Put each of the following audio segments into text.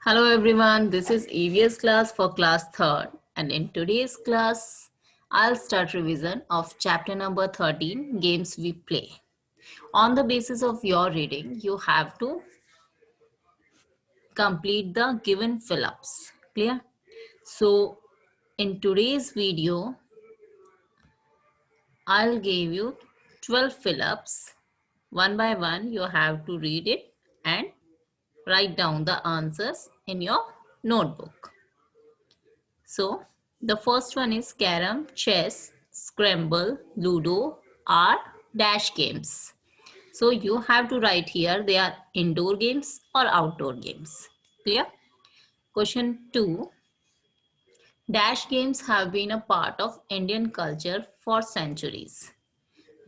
Hello everyone, this is EVS class for class 3rd and in today's class, I'll start revision of chapter number 13, Games We Play. On the basis of your reading, you have to complete the given fill-ups. Clear? So, in today's video, I'll give you 12 fill-ups. One by one, you have to read it and write down the answers in your notebook. So the first one is carom, chess, scramble, ludo are dash games. So you have to write here they are indoor games or outdoor games. Clear? Question 2. Dash games have been a part of Indian culture for centuries.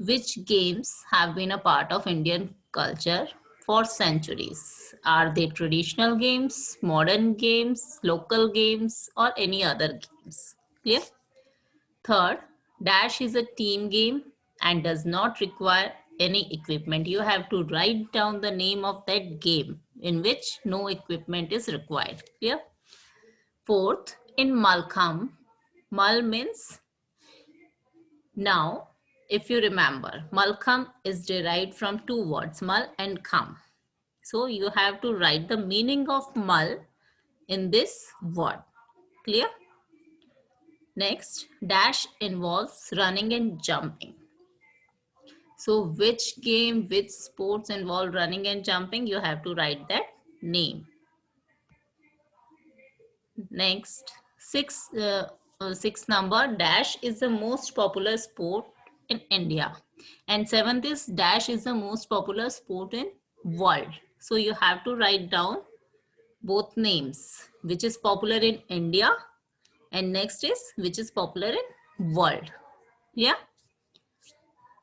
Which games have been a part of Indian culture for centuries? Are they traditional games, modern games, local games, or any other games? Clear? Third, dash is a team game and does not require any equipment. You have to write down the name of that game in which no equipment is required. Clear? Fourth, in Malkham, Mal means now. If you remember, Malkham is derived from two words, Mal and Kham. So you have to write the meaning of Mal in this word. Clear? Next, dash involves running and jumping. So which game, which sports involve running and jumping, you have to write that name. Next, sixth number, dash is the most popular sport in India. And seventh is dash is the most popular sport in world. So you have to write down both names, which is popular in India and next is which is popular in world. Yeah.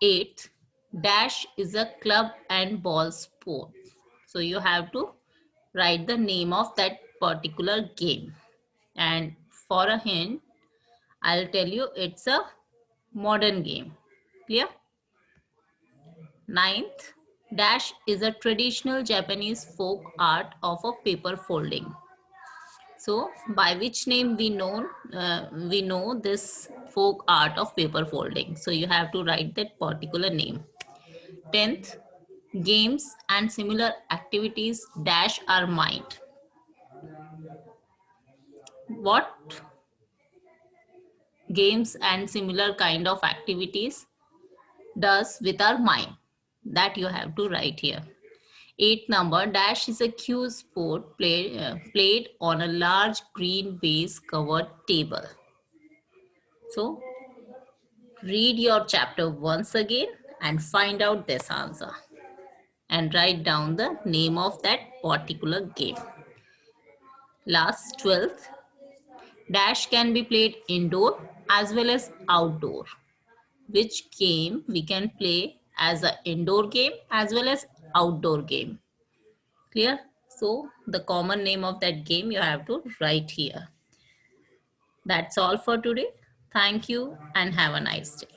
Eighth, dash is a club and ball sport. So you have to write the name of that particular game. And for a hint, I'll tell you it's a modern game. Clear? Ninth, dash is a traditional Japanese folk art of a paper folding. So by which name we know this folk art of paper folding. So you have to write that particular name. 10th, games and similar activities dash our mind. What games and similar kind of activities does with our mind? That you have to write here. 8th number, dash is a cue sport played on a large green base covered table. So read your chapter once again and find out this answer and write down the name of that particular game. Last, 12th, dash can be played indoor as well as outdoor. Which game we can play as an indoor game as well as outdoor game. Clear? So the common name of that game you have to write here. That's all for today. Thank you and have a nice day.